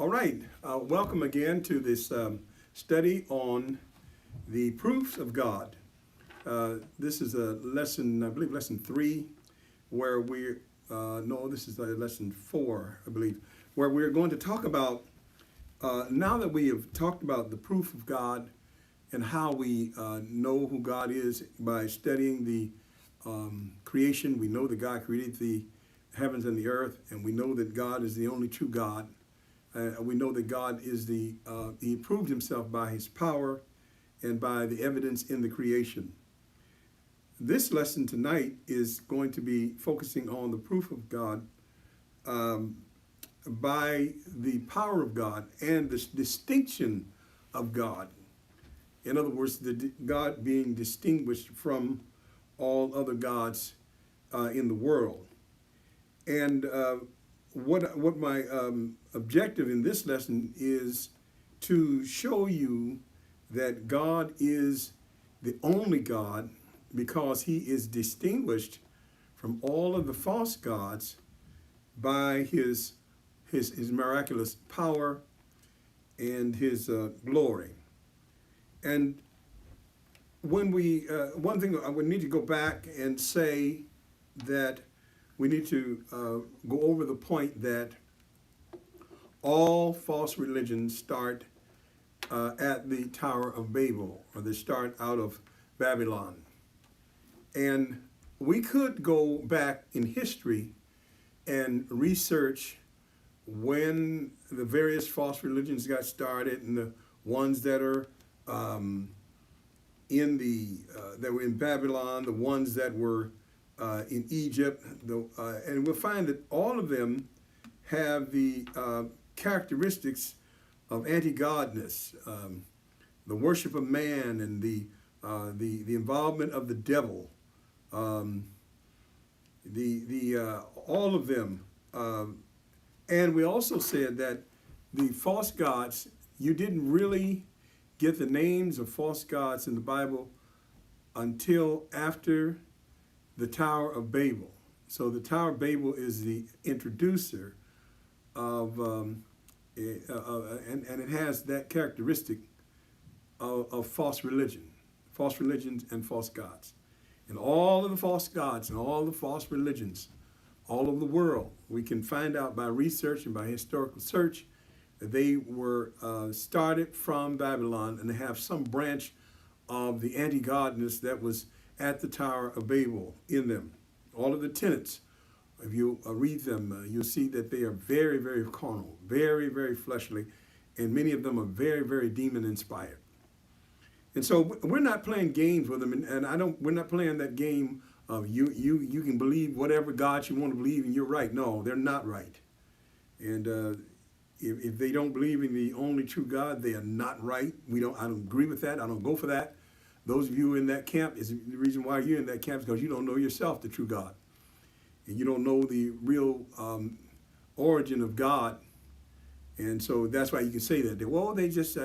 All right, welcome again to this study on the proofs of God. This is a lesson, I believe, lesson 3, where no, this is lesson 4, I believe, where we're going to talk about, now that we have talked about the proof of God and how we know who God is by studying the creation. We know that God created the heavens and the earth, and we know that God is the only true God. We know that God is he proved himself by his power and by the evidence in the creation. This lesson tonight is going to be focusing on the proof of God by the power of God and the distinction of God. In other words, God being distinguished from all other gods in the world. And what my objective in this lesson is to show you that God is the only God because he is distinguished from all of the false gods by his miraculous power and his glory. And when one thing I would need to go back and say that we need to go over the point that all false religions start at the Tower of Babel, or they start out of Babylon. And we could go back in history and research when the various false religions got started and the ones that are that were in Babylon, the ones that were in Egypt, and we'll find that all of them have the characteristics of anti-godness, the worship of man, and the involvement of the devil. All of them, and we also said that the false gods, you didn't really get the names of false gods in the Bible until after the Tower of Babel. So the Tower of Babel is the introducer of, and it has that characteristic of false religions and false gods. And all of the false gods and all the false religions all over the world, we can find out by research and by historical search that they were started from Babylon, and they have some branch of the anti-godness that was at the Tower of Babel in them. All of the tenets, if you read them, you'll see that they are very, very carnal, very, very fleshly, and many of them are very, very demon-inspired. And so we're not playing games with them, and we're not playing that game of you can believe whatever God you want to believe, and you're right. No, they're not right. And if they don't believe in the only true God, they are not right. I don't agree with that. I don't go for that. Those of you in that camp, is the reason why you're in that camp is because you don't know yourself, the true God. And you don't know the real origin of God. And so that's why you can say that. Well, they just,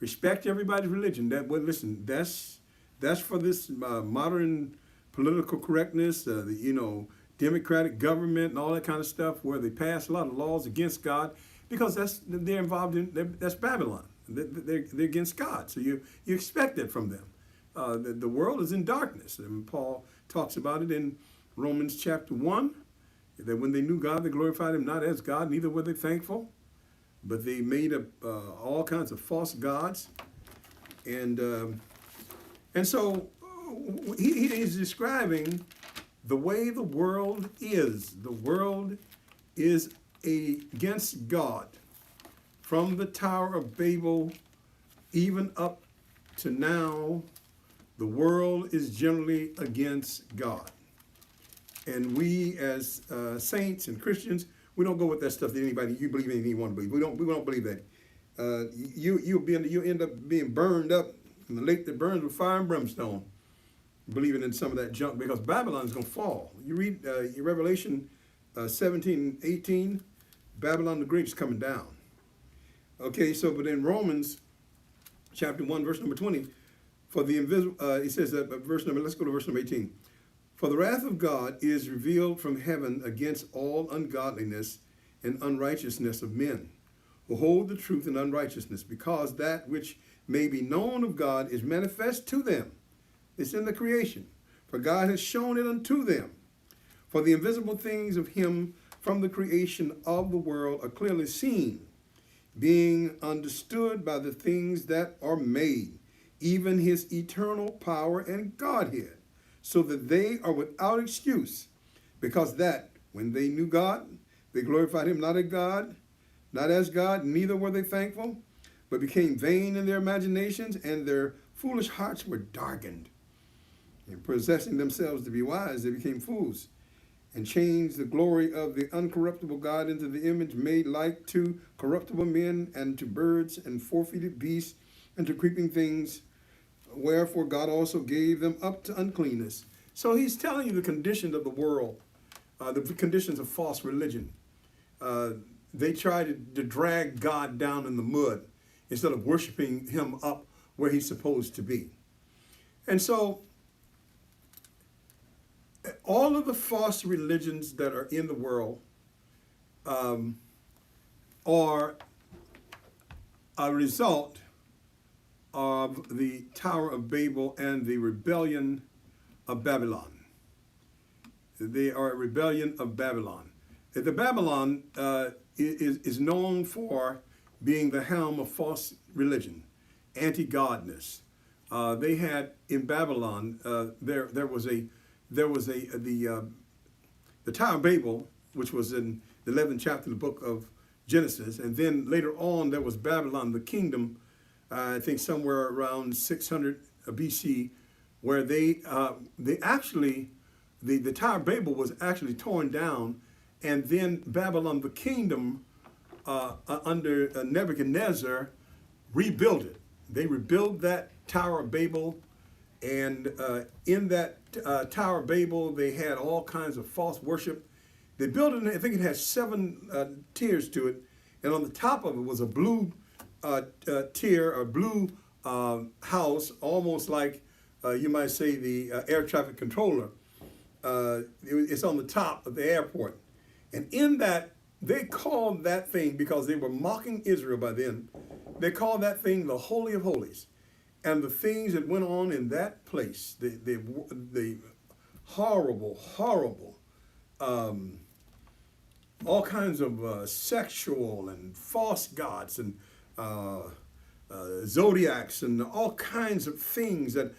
respect everybody's religion. Listen, that's for this modern political correctness, democratic government and all that kind of stuff, where they pass a lot of laws against God, because they're involved in, that's Babylon. They're against God, so you expect that from them. The world is in darkness, and Paul talks about it in Romans chapter 1, that when they knew God, they glorified him not as God, neither were they thankful, but they made up all kinds of false gods. And so he is describing the way the world is. The world is against God. From the Tower of Babel, even up to now, the world is generally against God. And we as saints and Christians, we don't go with that stuff that anybody, you believe anything you want to believe. We don't believe that. You end up being burned up in the lake that burns with fire and brimstone, believing in some of that junk, because Babylon is going to fall. You read Revelation 17:18, Babylon the Great is coming down. Okay, so but in Romans chapter 1, verse number 20, for the invisible, it says that let's go to verse number 18. For the wrath of God is revealed from heaven against all ungodliness and unrighteousness of men, who hold the truth in unrighteousness, because that which may be known of God is manifest to them. It's in the creation. For God has shown it unto them. For the invisible things of him from the creation of the world are clearly seen, being understood by the things that are made, even his eternal power and Godhead, so that they are without excuse, because that when they knew God, they glorified him not as God, neither were they thankful, but became vain in their imaginations, and their foolish hearts were darkened. And possessing themselves to be wise, they became fools, and changed the glory of the uncorruptible God into the image made like to corruptible men, and to birds, and four-footed beasts, and to creeping things. Wherefore God also gave them up to uncleanness. So he's telling you the condition of the world, the conditions of false religion. They try to drag God down in the mud instead of worshiping him up where he's supposed to be. And so all of the false religions that are in the world are a result of the Tower of Babel and the rebellion of Babylon. They are a rebellion of Babylon. The Babylon is known for being the helm of false religion, anti-godness. They had in Babylon the Tower of Babel, which was in the 11th chapter of the book of Genesis, and then later on there was Babylon, the kingdom. I think somewhere around 600 BC, where the Tower of Babel was actually torn down, and then Babylon, the kingdom, under Nebuchadnezzar, rebuilt it. They rebuilt that Tower of Babel, and in that Tower of Babel, they had all kinds of false worship. They built it, I think it had 7 tiers to it, and on the top of it was a blue tier, a blue house, almost like you might say the air traffic controller. It's on the top of the airport. And in that, they called that thing, because they were mocking Israel by then, they called that thing the Holy of Holies. And the things that went on in that place, the horrible, all kinds of sexual and false gods and zodiacs and all kinds of things, that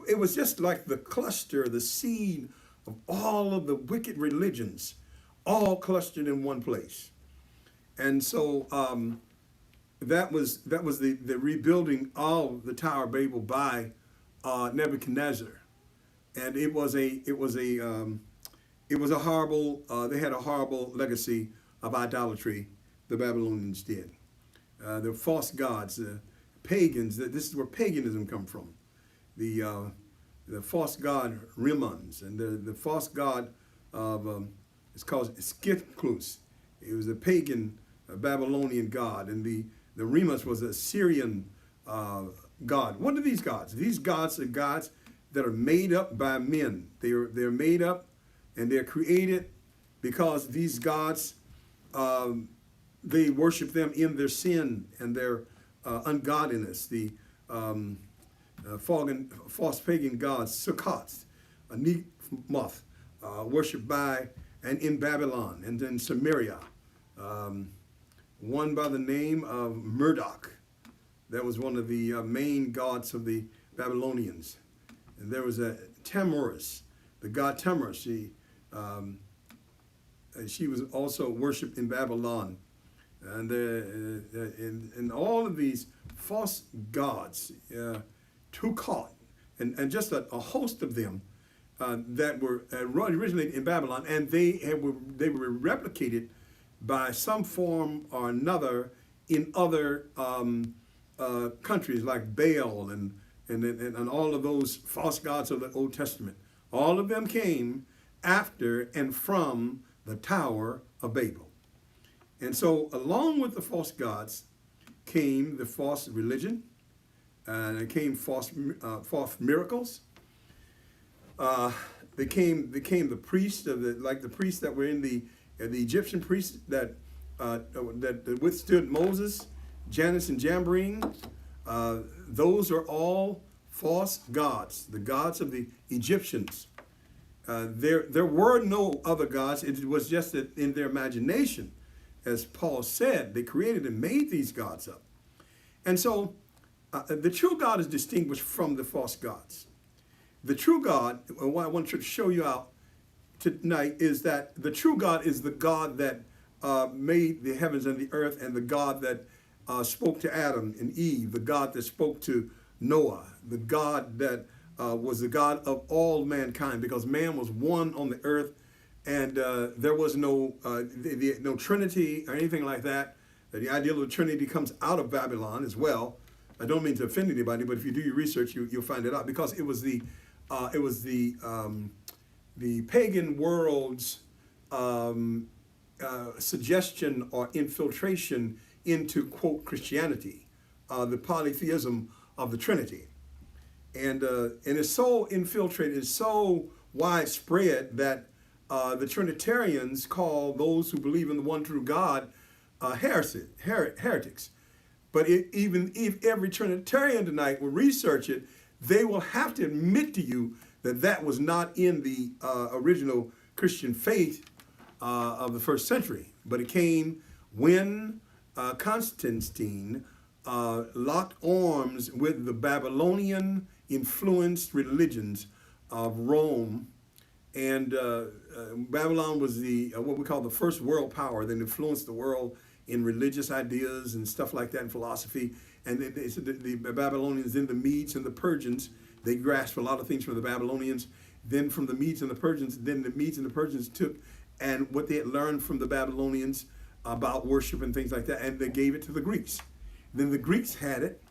it was just like the cluster, the seed of all of the wicked religions, all clustered in one place. And so that was the rebuilding of the Tower of Babel by Nebuchadnezzar, and it was a horrible. They had a horrible legacy of idolatry. The Babylonians did. The false gods, the pagans. This is where paganism come from. The false god Rimmons, and the false god of it's called Skithklus. It was a pagan Babylonian god, and the Remus was a Syrian god. What are these gods? These gods are gods that are made up by men. They're made up, and they're created because these gods, they worship them in their sin and their ungodliness. The false pagan gods, Sukkot, Nemoth, worshipped by and in Babylon and in Samaria. One by the name of Marduk. That was one of the main gods of the Babylonians. And there was a Tammuz, the god Tammuz. She was also worshipped in Babylon. And all of these false gods, Tukot, and just a host of them that were originated in Babylon, and they were replicated by some form or another in other countries like Baal and all of those false gods of the Old Testament. All of them came after and from the Tower of Babel. And so along with the false gods came the false religion, and it came false miracles. They came the priests like the priests that were in the Egyptian priests that that withstood Moses, Janus and Jambres, those are all false gods, the gods of the Egyptians. There were no other gods. It was just that in their imagination, as Paul said, they created and made these gods up. And so the true God is distinguished from the false gods. The true God, what I want to show you out tonight, is that the true God is the God that made the heavens and the earth, and the God that spoke to Adam and Eve, the God that spoke to Noah, the God that was the God of all mankind, because man was one on the earth, and there was no no Trinity or anything like that. The idea of the Trinity comes out of Babylon as well. I don't mean to offend anybody, but if you do your research, you'll find it out, because it was the pagan world's suggestion or infiltration into, quote, Christianity, the polytheism of the Trinity. And it's so infiltrated, it's so widespread that the Trinitarians call those who believe in the one true God heretics. But even if every Trinitarian tonight will research it, they will have to admit to you that that was not in the original Christian faith of the first century. But it came when Constantine locked arms with the Babylonian influenced religions of Rome. And Babylon was the what we call the first world power that influenced the world in religious ideas and stuff like that, and philosophy. And the Babylonians, then the Medes and the Persians, they grasped a lot of things from the Babylonians. Then from the Medes and the Persians, then the Medes and the Persians took and what they had learned from the Babylonians about worship and things like that, and they gave it to the Greeks. Then the Greeks had it,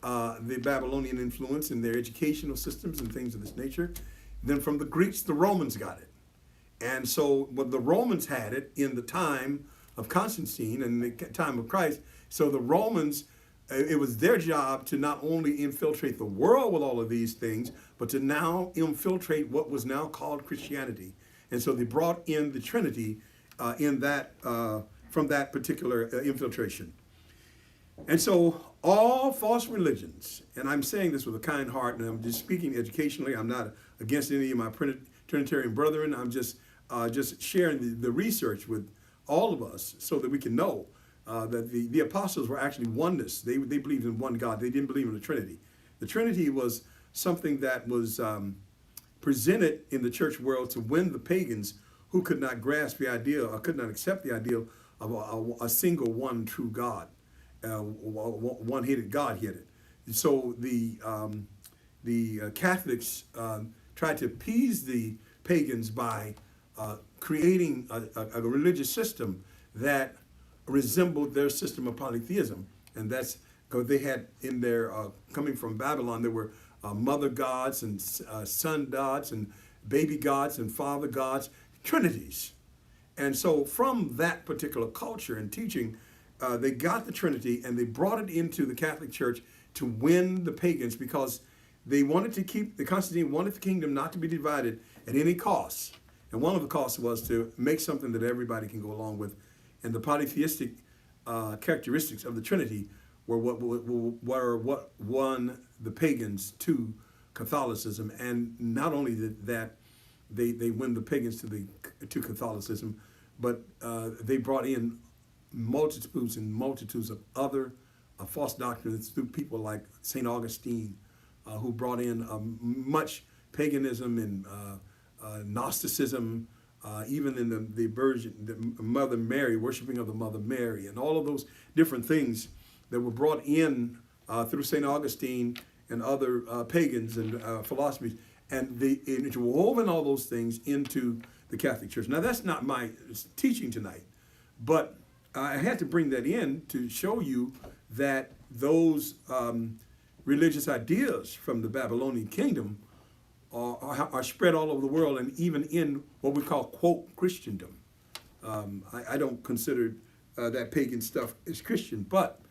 the Babylonian influence in their educational systems and things of this nature. Then from the Greeks, the Romans got it. And so when the Romans had it in the time of Constantine and the time of Christ, so the Romans, it was their job to not only infiltrate the world with all of these things, but to now infiltrate what was now called Christianity. And so they brought in the Trinity in that from that particular infiltration. And so all false religions, and I'm saying this with a kind heart, and I'm just speaking educationally. I'm not against any of my Trinitarian brethren. I'm just sharing the research with all of us so that we can know that the apostles were actually oneness. They believed in one God. They didn't believe in the Trinity. The Trinity was something that was presented in the church world to win the pagans who could not grasp the idea or could not accept the idea of a single one true God, one-headed Godheaded. So the Catholics tried to appease the pagans by creating a religious system that resembled their system of polytheism. And that's because they had in their, coming from Babylon, there were mother gods and son gods and baby gods and father gods, trinities. And so from that particular culture and teaching, they got the Trinity and they brought it into the Catholic Church to win the pagans, because they wanted to keep, the Constantine wanted the kingdom not to be divided at any cost. And one of the costs was to make something that everybody can go along with. And the polytheistic characteristics of the Trinity were what won the pagans to Catholicism. And not only that they win the pagans to Catholicism, but they brought in multitudes and multitudes of other false doctrines through people like St. Augustine, who brought in much paganism and Gnosticism, even in the Mother Mary, worshiping of the Mother Mary, and all of those different things that were brought in through St. Augustine and other pagans and philosophies, and they interwoven all those things into the Catholic Church. Now, that's not my teaching tonight, but I had to bring that in to show you that those religious ideas from the Babylonian kingdom are spread all over the world, and even in what we call, quote, Christendom. I don't consider that pagan stuff as Christian, but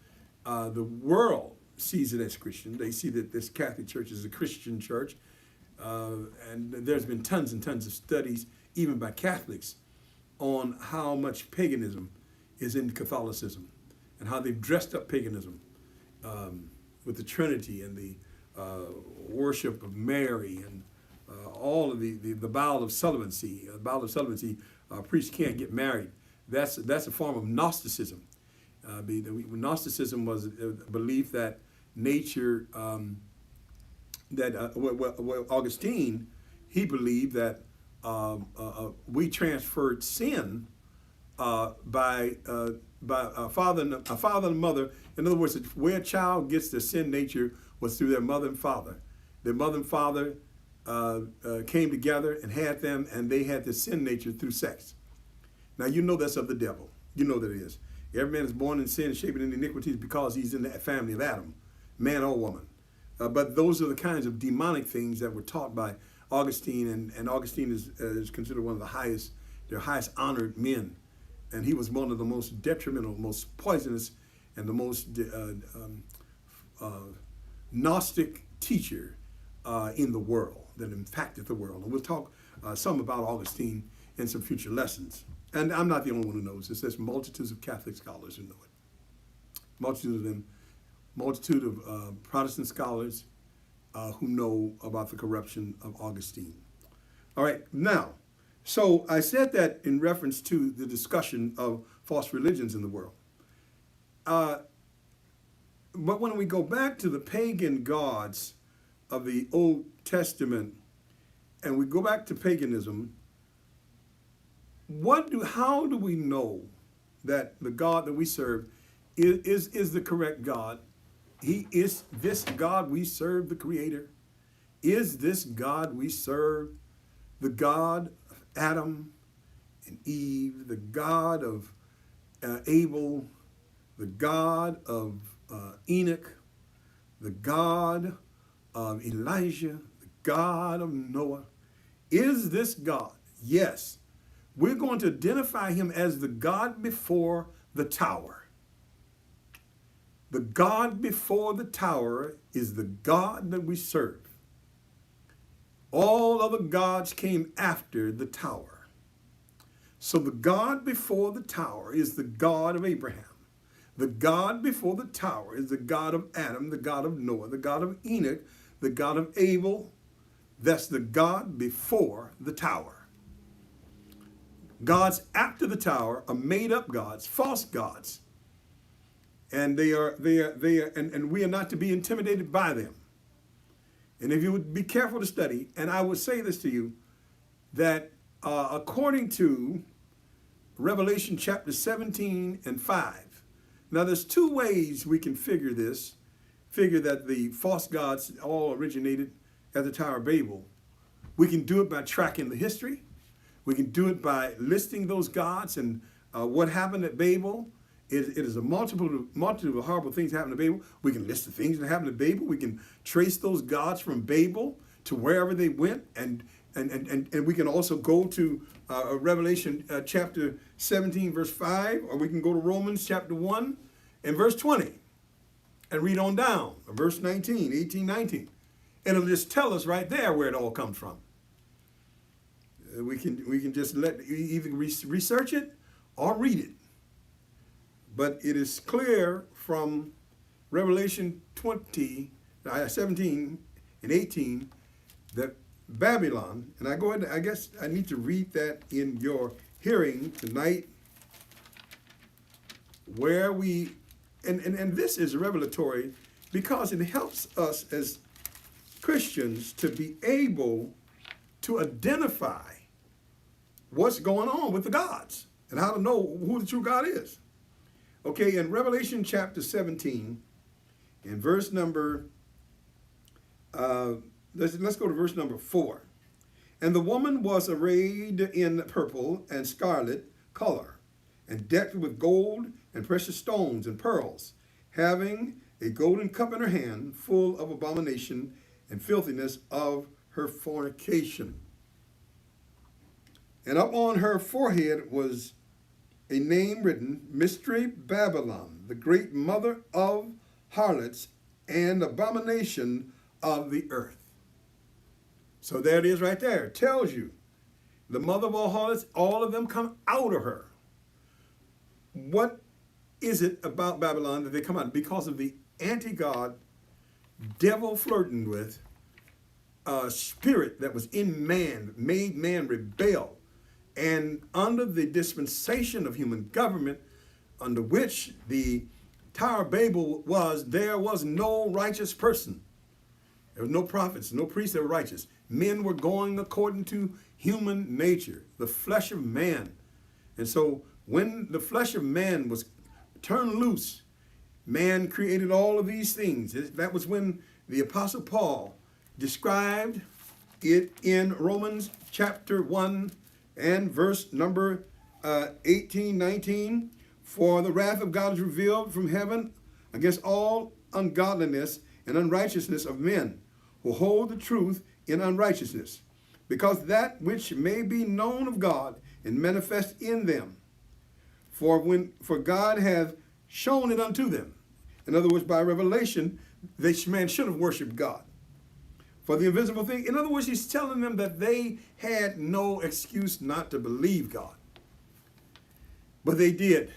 the world sees it as Christian. They see that this Catholic Church is a Christian church, and there's been tons and tons of studies, even by Catholics, on how much paganism is in Catholicism, and how they've dressed up paganism with the Trinity and the worship of Mary and all of the vow of celibacy. Vow of celibacy, priests can't get married. That's a form of Gnosticism. Gnosticism was a belief that nature, Augustine, he believed that we transferred sin by a father and mother. In other words, where a child gets the sin nature was through their mother and father. Their mother and father came together and had them, and they had the sin nature through sex. Now, you know that's of the devil. You know that it is. Every man is born in sin, shaping in iniquities, because he's in the family of Adam, man or woman. But those are the kinds of demonic things that were taught by Augustine, and Augustine is considered one of their highest honored men. And he was one of the most detrimental, most poisonous, and the most Gnostic teacher in the world, that impacted the world. And we'll talk some about Augustine in some future lessons. And I'm not the only one who knows this. There's multitudes of Catholic scholars who know it. Multitude of them, multitude of Protestant scholars who know about the corruption of Augustine. All right, now, so I said that in reference to the discussion of false religions in the world. But when we go back to the pagan gods of the Old Testament, and we go back to paganism, how do we know that the God that we serve is the correct God? Is this God we serve the Creator? Is this God we serve the God of Adam and Eve, the God of Abel, the God of Enoch, the God of Elijah, the God of Noah? Is this God? Yes. We're going to identify him as the God before the tower. The God before the tower is the God that we serve. All other gods came after the tower. So the God before the tower is the God of Abraham. The God before the tower is the God of Adam, the God of Noah, the God of Enoch, the God of Abel. That's the God before the tower. Gods after the tower are made up gods, false gods. And we are not to be intimidated by them. And if you would be careful to study, and I would say this to you, that according to Revelation chapter 17 and 5, now there's two ways we can figure that the false gods all originated at the Tower of Babel. We can do it by tracking the history. We can do it by listing those gods and what happened at Babel. It is a multitude of horrible things that happened at Babel. We can list the things that happened at Babel. We can trace those gods from Babel to wherever they went, and we can also go to Revelation chapter 17, verse 5, or we can go to Romans chapter 1 and verse 20 and read on down, verse 19, 18, 19. And it'll just tell us right there where it all comes from. We can just either research it or read it. But it is clear from Revelation 17 and 18 that Babylon, and I guess I need to read that in your hearing tonight, where and this is revelatory because it helps us as Christians to be able to identify what's going on with the gods and how to know who the true God is. Okay, in Revelation chapter 17, in verse number, let's go to verse number 4. And the woman was arrayed in purple and scarlet color, and decked with gold and precious stones and pearls, having a golden cup in her hand, full of abomination and filthiness of her fornication. And up on her forehead was a name written, Mystery Babylon, the great mother of harlots and abomination of the earth. So there it is right there. It tells you the mother of all harlots, all of them come out of her. what is it about Babylon that they come out? Because of the anti-God, devil flirting with spirit that was in man, made man rebel. And under the dispensation of human government, under which the Tower of Babel was, there was no righteous person. There was no prophets, no priests that were righteous. Men were going according to human nature, the flesh of man. And so when the flesh of man was turned loose, man created all of these things. That was when the Apostle Paul described it in Romans chapter 1 and verse number 18, 19. For the wrath of God is revealed from heaven against all ungodliness and unrighteousness of men who hold the truth in unrighteousness, because that which may be known of God and manifest in them. For God hath shown it unto them. In other words, by revelation, this man should have worshiped God. For the invisible thing, in other words, he's telling them that they had no excuse not to believe God. But they did.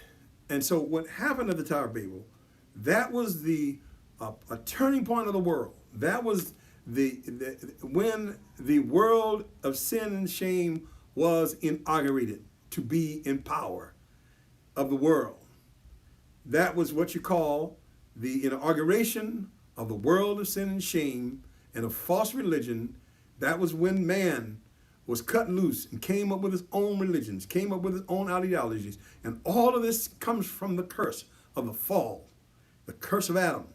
And so what happened at the Tower of Babel, that was a turning point of the world. That was when the world of sin and shame was inaugurated to be in power of the world. That was what you call the inauguration of the world of sin and shame and of false religion. That was when man was cut loose and came up with his own religions, came up with his own ideologies. And all of this comes from the curse of the fall, the curse of Adam,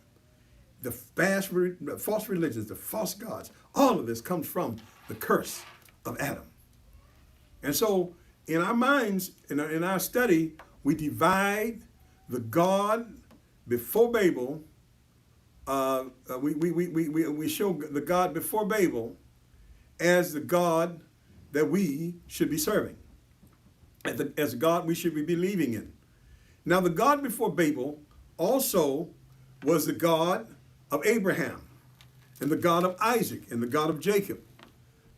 the false religions, the false gods. All of this comes from the curse of Adam. And so in our minds, in our study, we divide the God before Babel. We show the God before Babel as the God that we should be serving, as a God we should be believing in. Now, the God before Babel also was the God of Abraham, and the God of Isaac, and the God of Jacob.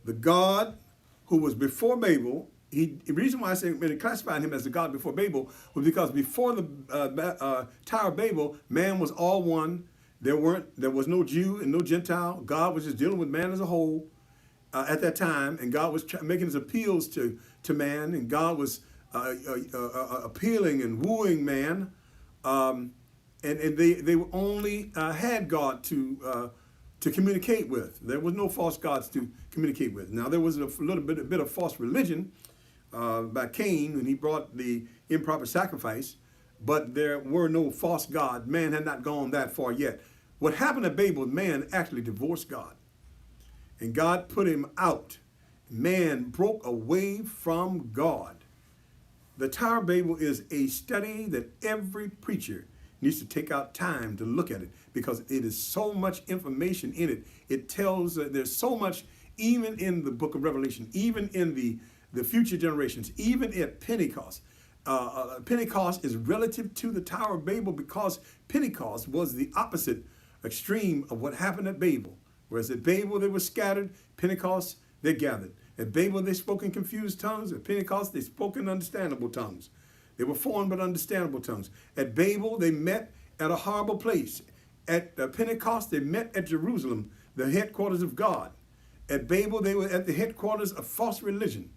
The God who was before Babel, the reason why I say when classifying him as the God before Babel was because before the Tower of Babel, man was all one. There was no Jew and no Gentile. God was just dealing with man as a whole at that time, and God was making his appeals to man, and God was appealing and wooing man, and they only had God to communicate with. There was no false gods to communicate with. Now there was a bit of false religion by Cain when he brought the improper sacrifice, but there were no false gods. Man had not gone that far yet. What happened at Babel, man actually divorced God. And God put him out. Man broke away from God. The Tower of Babel is a study that every preacher needs to take out time to look at it, because it is so much information in it. It tells there's so much, even in the book of Revelation, even in the future generations, even at Pentecost. Pentecost is relative to the Tower of Babel because Pentecost was the opposite extreme of what happened at Babel. Whereas at Babel they were scattered, Pentecost they gathered. At Babel they spoke in confused tongues. At Pentecost they spoke in understandable tongues. They were foreign but understandable tongues. At Babel they met at a horrible place. At Pentecost they met at Jerusalem, the headquarters of God. At Babel they were at the headquarters of false religion.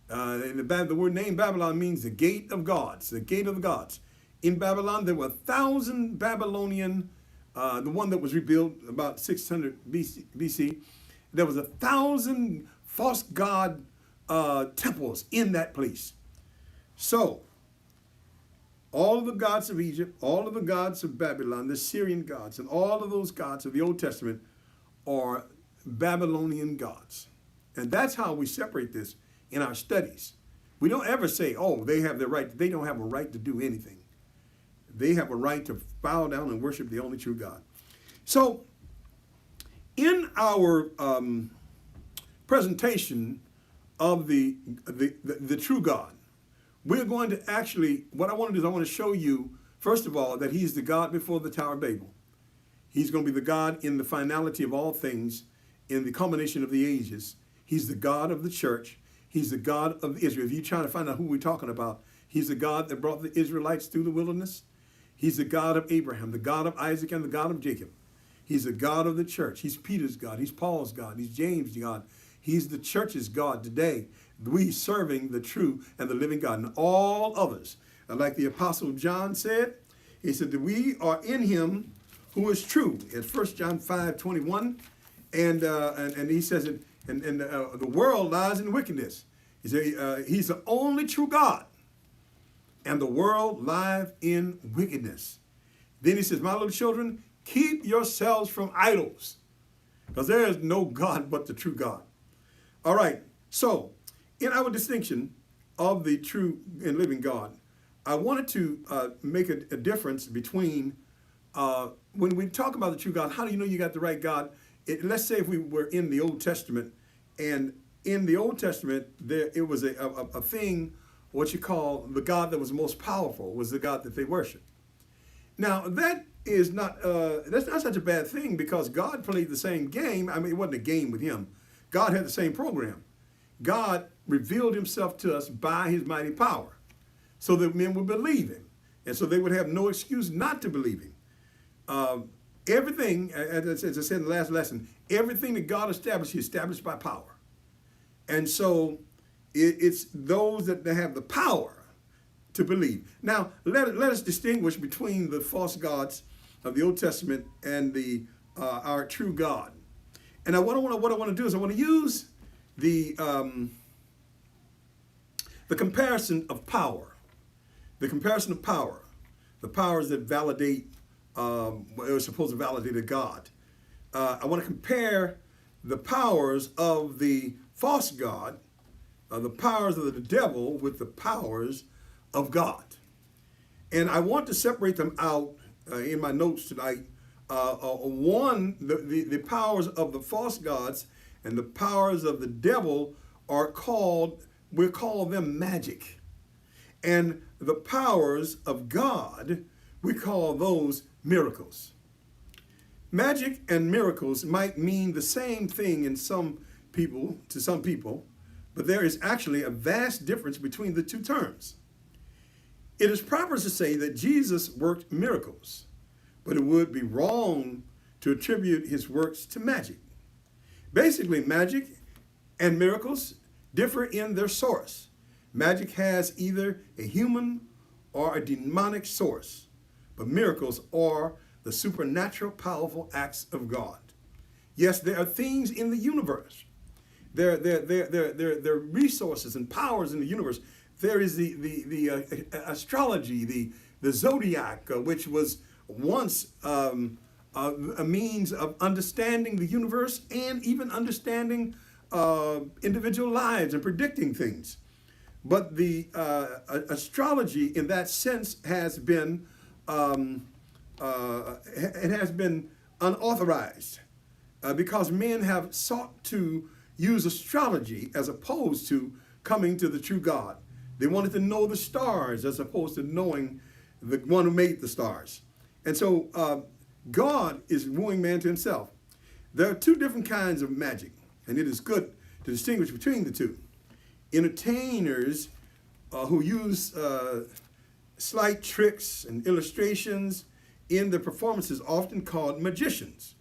The word name Babylon means the gate of gods, the gate of the gods. In Babylon there were 1,000 Babylonian, the one that was rebuilt about 600 BC. There was 1,000 false god temples in that place. So, all of the gods of Egypt, all of the gods of Babylon, the Syrian gods, and all of those gods of the Old Testament are Babylonian gods. And that's how we separate this in our studies. We don't ever say, oh, they have the right. They don't have a right to do anything. They have a right to bow down and worship the only true God. So, in our presentation of the true God, we're going to actually, what I want to do is I want to show you, first of all, that he's the God before the Tower of Babel. He's going to be the God in the finality of all things, in the culmination of the ages. He's the God of the church. He's the God of Israel. If you're trying to find out who we're talking about, He's the God that brought the Israelites through the wilderness. He's the God of Abraham, the God of Isaac, and the God of Jacob. He's the God of the church. He's Peter's God. He's Paul's God. He's James' God. He's the church's God today. We serving the true and the living God. And all others, like the Apostle John said, he said that we are in him who is true. In 1 John 5:21, and he says it, and the world lies in wickedness. He said he's the only true God, and the world lies in wickedness. Then he says, my little children, keep yourselves from idols, because there is no God but the true God. All right, so in our distinction of the true and living God, I wanted to make a difference between when we talk about the true God. How do you know you got the right God? Let's say if we were in the Old Testament, and in the Old Testament, it was a thing, what you call the God that was most powerful was the God that they worshiped. Now, that is not, that's not such a bad thing, because God played the same game. I mean, it wasn't a game with him. God had the same program. God revealed himself to us by his mighty power so that men would believe him. And so they would have no excuse not to believe him. Everything, as I said in the last lesson, everything that God established, he established by power. And so it's those that have the power to believe. Now, let us distinguish between the false gods of the Old Testament and our true God. And what I want to do is I want to use the comparison of power. The comparison of power. The powers that validate, it was supposed to validate a God. I want to compare the powers of the false God, the powers of the devil, with the powers of God. And I want to separate them out in my notes tonight. One, the powers of the false gods and the powers of the devil are called, we call them magic. And the powers of God, we call those miracles. Magic and miracles might mean the same thing in some people, to some people, but there is actually a vast difference between the two terms. It is proper to say that Jesus worked miracles, but it would be wrong to attribute his works to magic. Basically, magic and miracles differ in their source. Magic has either a human or a demonic source, but miracles are the supernatural, powerful acts of God. Yes, there are things in the universe. There are resources and powers in the universe. There is the astrology, the zodiac, which was once a means of understanding the universe and even understanding individual lives and predicting things. But the astrology, in that sense, has been it has been unauthorized because men have sought to use astrology as opposed to coming to the true God. They wanted to know the stars as opposed to knowing the one who made the stars. And so God is wooing man to himself. There are two different kinds of magic, and it is good to distinguish between the two. Entertainers who use slight tricks and illustrations in their performances, often called magicians,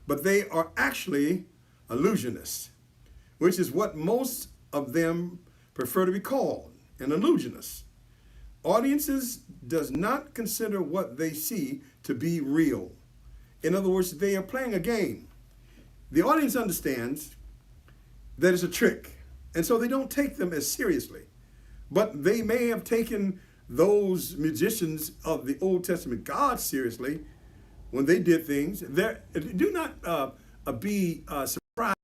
but they are actually illusionists, which is what most of them prefer to be called, an illusionist. Audiences does not consider what they see to be real. In other words, they are playing a game. The audience understands that it's a trick, and so they don't take them as seriously. But they may have taken those magicians of the Old Testament God seriously when they did things. Do not be surprised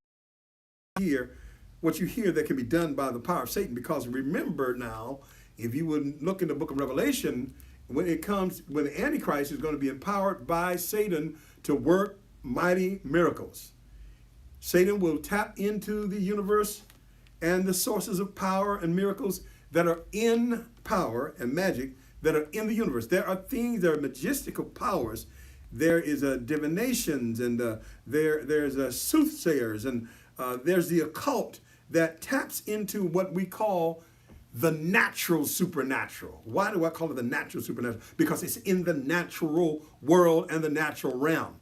to hear what you hear that can be done by the power of Satan, because remember now, if you would look in the book of Revelation, when the Antichrist is going to be empowered by Satan to work mighty miracles. Satan will tap into the universe and the sources of power and miracles that are in power and magic that are in the universe. There are things, there are majestical powers. There is divinations, and there's soothsayers, and there's the occult that taps into what we call the natural supernatural. Why do I call it the natural supernatural? Because it's in the natural world and the natural realm.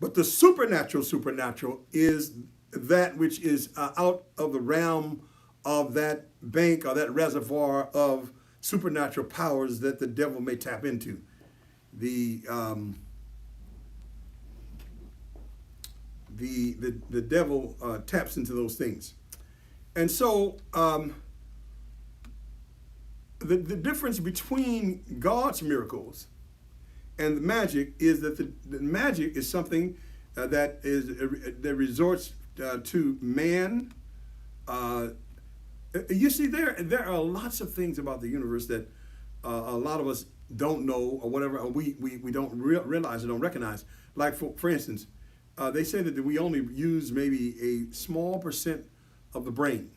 But the supernatural is that which is out of the realm of that bank or that reservoir of supernatural powers that the devil may tap into. The devil taps into those things. And so the difference between God's miracles and the magic is that the magic is something that resorts to man. You see, there are lots of things about the universe that a lot of us don't know or whatever, or we don't realize or don't recognize. Like, for instance, they say that we only use maybe a small percent of the brain.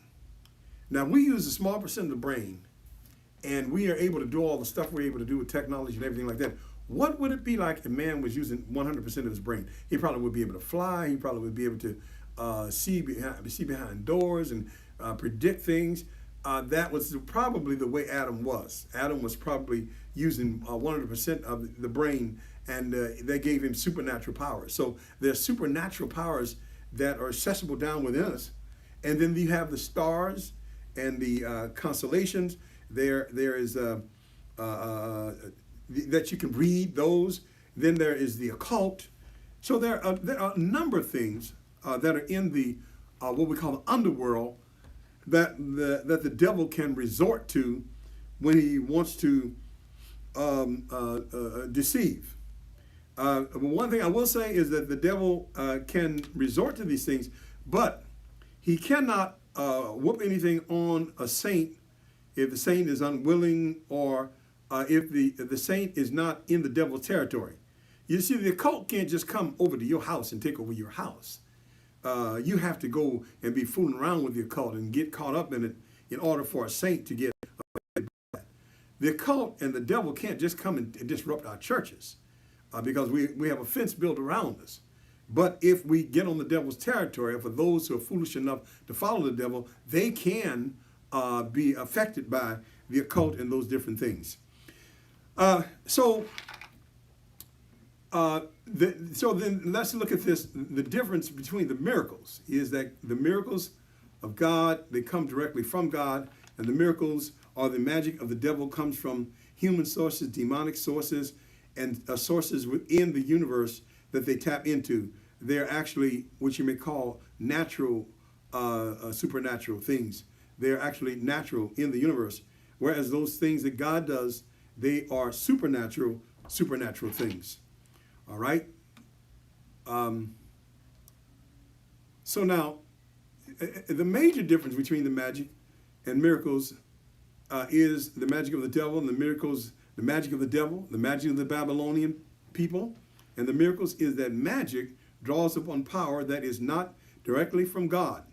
Now, we use a small percent of the brain, and we are able to do all the stuff we're able to do with technology and everything like that. What would it be like if a man was using 100% of his brain? He probably would be able to fly. He probably would be able to see behind doors and predict things. That was probably the way Adam was. Adam was probably using 100% of the brain, and they gave him supernatural powers. So there's supernatural powers that are accessible down within us. And then you have the stars and the constellations. There is that you can read those. Then there is the occult. So there are a number of things that are in the what we call the underworld that the devil can resort to when he wants to deceive. One thing I will say is that the devil can resort to these things, but he cannot whoop anything on a saint if the saint is unwilling, or if the saint is not in the devil's territory. You see, the occult can't just come over to your house and take over your house. You have to go and be fooling around with the occult and get caught up in it in order for a saint to get affected by that. The occult and the devil can't just come and disrupt our churches because we have a fence built around us. But if we get on the devil's territory, for those who are foolish enough to follow the devil, they can be affected by the occult and those different things. So then let's look at this. The difference between the miracles is that the miracles of God, they come directly from God, and the miracles or the magic of the devil comes from human sources, demonic sources, and sources within the universe that they tap into. They're actually what you may call natural, supernatural things. They're actually natural in the universe, whereas those things that God does, they are supernatural things. All right? So now, the major difference between the magic and miracles is the magic of the devil and the miracles, the magic of the devil, the magic of the Babylonian people, and the miracles is that magic draws upon power that is not directly from God.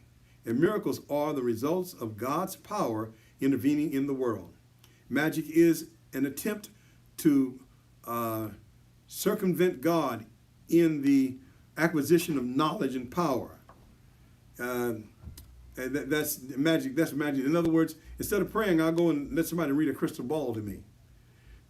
And miracles are the results of God's power intervening in the world. Magic is an attempt to circumvent God in the acquisition of knowledge and power. That's magic. That's magic. In other words, instead of praying, I'll go and let somebody read a crystal ball to me.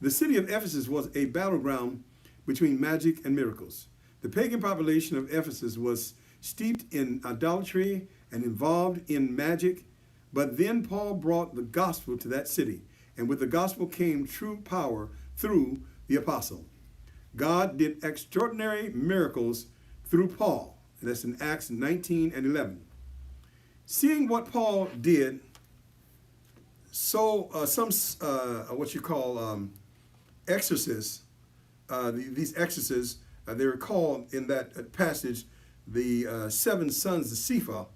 The city of Ephesus was a battleground between magic and miracles. The pagan population of Ephesus was steeped in idolatry and involved in magic, but then Paul brought the gospel to that city, and with the gospel came true power through the apostle. God did extraordinary miracles through Paul, and that's in Acts 19 and 11. Seeing what Paul did, so some what you call exorcists, these exorcists, they were called in that passage the 7 sons of Sceva,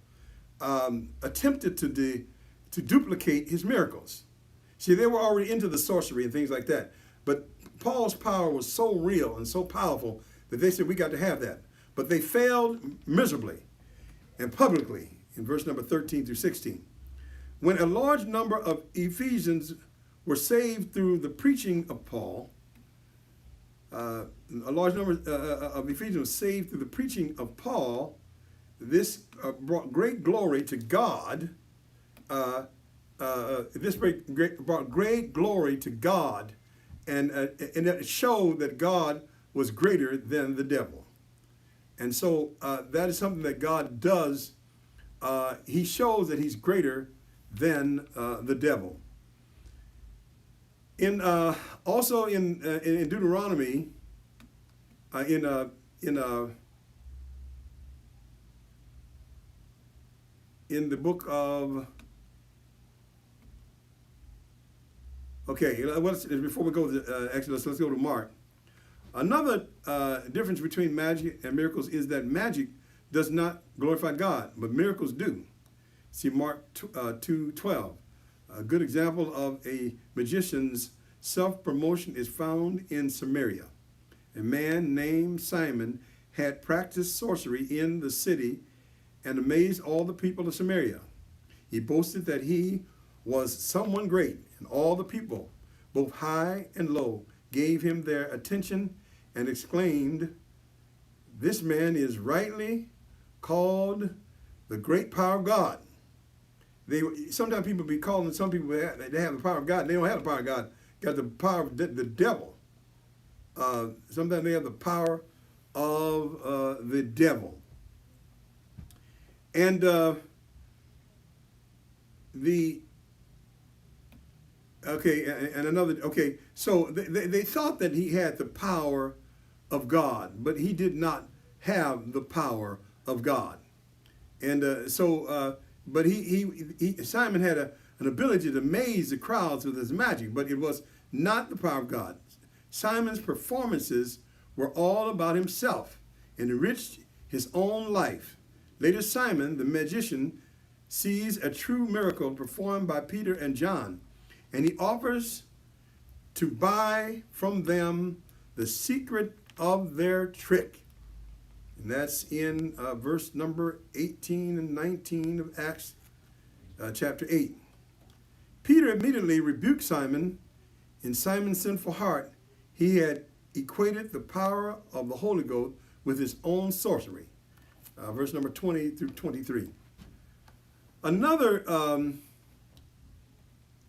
attempted to duplicate his miracles. See, they were already into the sorcery and things like that, but Paul's power was so real and so powerful that they said, we got to have that. But they failed miserably and publicly in verse number 13 through 16. When a large number of Ephesians were saved through the preaching of Paul, a large number of Ephesians were saved through the preaching of Paul, this brought great glory to God brought great glory to God, and it showed that God was greater than the devil. And so that is something that God does. He shows that he's greater than the devil. Also in Deuteronomy, in the book of, okay, before we go to Exodus, let's go to Mark. Another difference between magic and miracles is that magic does not glorify God, but miracles do. See Mark 2:12. A good example of a magician's self-promotion is found in Samaria. A man named Simon had practiced sorcery in the city and amazed all the people of Samaria. He boasted that he was someone great, and all the people, both high and low, gave him their attention and exclaimed, "This man is rightly called the great power of God." Sometimes people be calling some people they have the power of God. They don't have the power of God. Got the power of the devil. Sometimes they have the power of the devil. And so they thought that he had the power of God, but he did not have the power of God. And but Simon had an ability to amaze the crowds with his magic, but it was not the power of God. Simon's performances were all about himself and enriched his own life. Later, Simon, the magician, sees a true miracle performed by Peter and John, and he offers to buy from them the secret of their trick. And that's in verse number 18 and 19 of Acts chapter 8. Peter immediately rebuked Simon. In Simon's sinful heart, he had equated the power of the Holy Ghost with his own sorcery. Verse number 20 through 23. Another,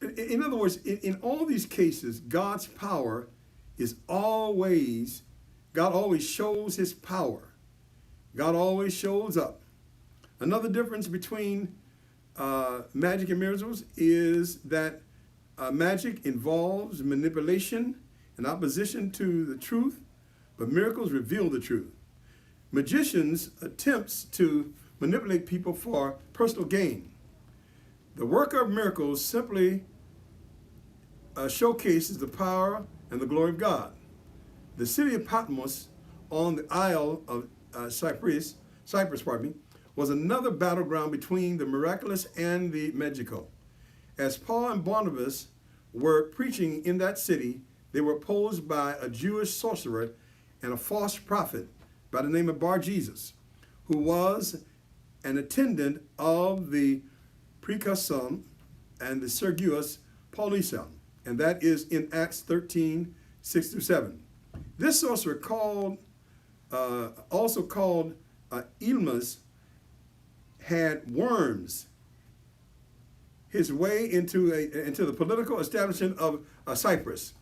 in other words, in all these cases, God's power is always, God always shows his power. God always shows up. Another difference between magic and miracles is that magic involves manipulation in opposition to the truth, but miracles reveal the truth. Magicians attempts to manipulate people for personal gain. The worker of miracles simply showcases the power and the glory of God. The city of Patmos on the Isle of Cyprus, was another battleground between the miraculous and the magical. As Paul and Barnabas were preaching in that city, they were opposed by a Jewish sorcerer and a false prophet by the name of Bar-Jesus, who was an attendant of the Precusum and the Sergius Paulissa, and that is in Acts 13, 6-7. This sorcerer also called Elmas, had worms his way into the political establishment of Cyprus.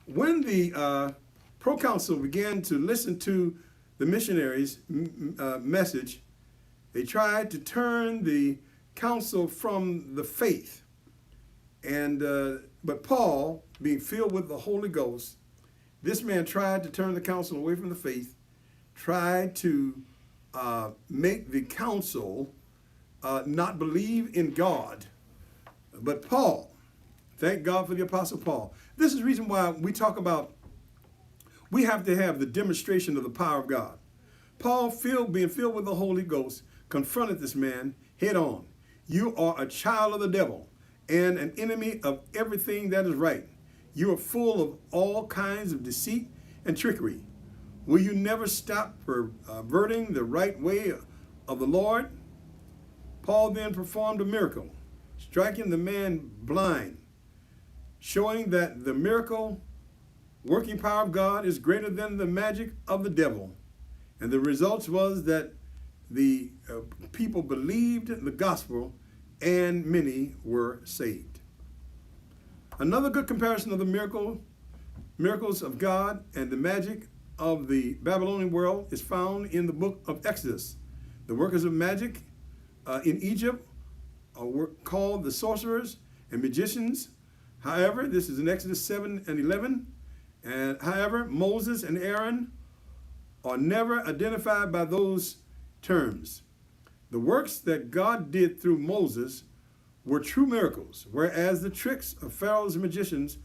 When the proconsul began to listen to the missionaries' message, they tried to turn the council from the faith. But Paul, being filled with the Holy Ghost, this man tried to turn the council away from the faith, tried to make the council not believe in God. But Paul, thank God for the Apostle Paul. This is the reason why we talk about we have to have the demonstration of the power of God. Paul, being filled with the Holy Ghost, confronted this man head on. You are a child of the devil and an enemy of everything that is right. You are full of all kinds of deceit and trickery. Will you never stop perverting the right way of the Lord? Paul then performed a miracle, striking the man blind, showing that the miracle working power of God is greater than the magic of the devil. And the result was that the people believed the gospel and many were saved. Another good comparison of the miracles of God and the magic of the Babylonian world is found in the book of Exodus. The workers of magic in Egypt were called the sorcerers and magicians. However, this is in Exodus 7 and 11. And however, Moses and Aaron are never identified by those terms. The works that God did through Moses were true miracles, whereas the tricks of Pharaoh's magicians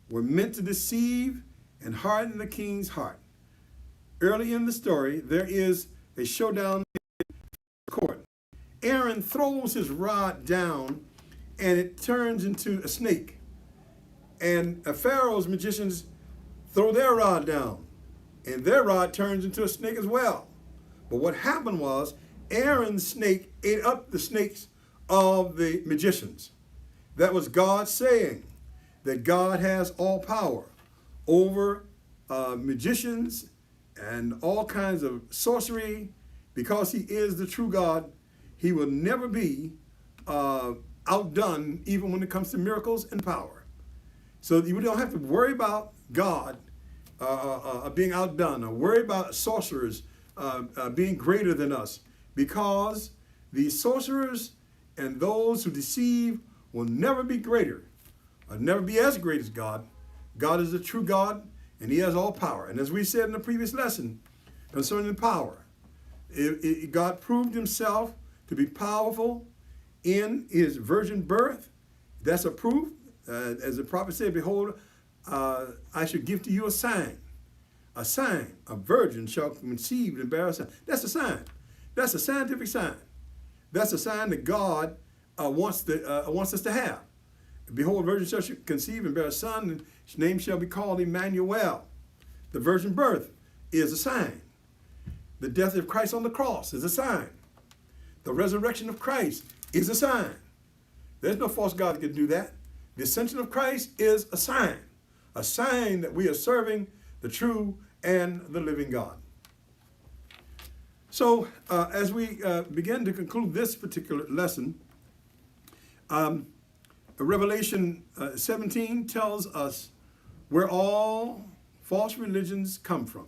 were meant to deceive and harden the king's heart. Early in the story, there is a showdown in the court. Aaron throws his rod down and it turns into a snake. And Pharaoh's magicians throw their rod down and their rod turns into a snake as well. But what happened was Aaron's snake ate up the snakes of the magicians. That was God saying that God has all power over magicians and all kinds of sorcery. Because he is the true God, he will never be outdone, even when it comes to miracles and power. So you don't have to worry about God being outdone or worry about sorcerers being greater than us, because the sorcerers and those who deceive will never be greater, or never be as great as God. God is the true God, and he has all power. And as we said in the previous lesson concerning power, God proved himself to be powerful in his virgin birth. That's a proof. As the prophet said, behold, I should give to you a sign. A sign. A virgin shall conceive and bear a son. That's a sign. That's a scientific sign. That's a sign that God wants us to have. Behold, a virgin shall conceive and bear a son, and his name shall be called Emmanuel. The virgin birth is a sign. The death of Christ on the cross is a sign. The resurrection of Christ is a sign. There's no false God that can do that. The ascension of Christ is a sign that we are serving the true and the living God. So as we begin to conclude this particular lesson, Revelation 17 tells us where all false religions come from.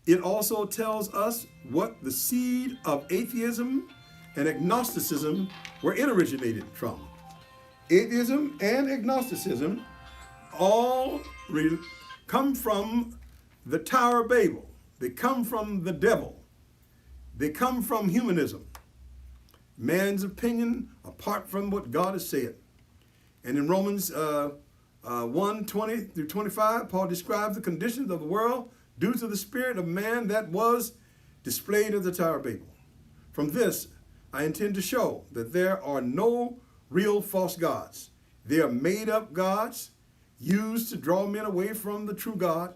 It also tells us what the seed of atheism and agnosticism, where it originated from. Atheism and agnosticism all come from the Tower of Babel. They come from the devil. They come from humanism, man's opinion apart from what God has said. And in Romans 1:20 through 25, Paul describes the conditions of the world due to the spirit of man that was displayed at the Tower of Babel. From this, I intend to show that there are no real false gods. They are made-up gods used to draw men away from the true God.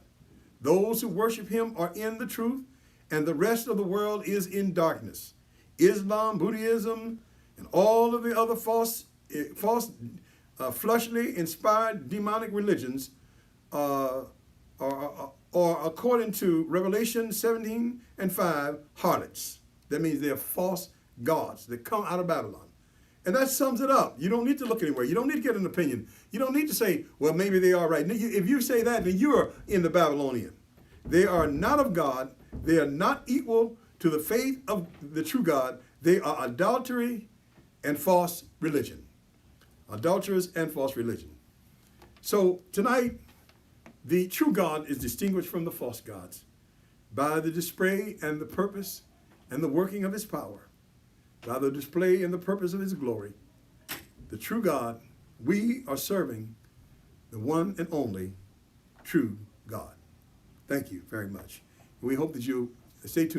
Those who worship him are in the truth, and the rest of the world is in darkness. Islam, Buddhism, and all of the other false fleshly inspired demonic religions are according to Revelation 17 and 5, harlots. That means they are false gods that come out of Babylon. And that sums it up. You don't need to look anywhere. You don't need to get an opinion. You don't need to say, well, maybe they are right. If you say that, then you are in the Babylonian. They are not of God. They are not equal to the faith of the true God. They are adultery and false religion. Adulterers and false religion. So tonight, the true God is distinguished from the false gods by the display and the purpose and the working of his power, by the display and the purpose of his glory. The true God, we are serving the one and only true God. Thank you very much. We hope that you stay tuned.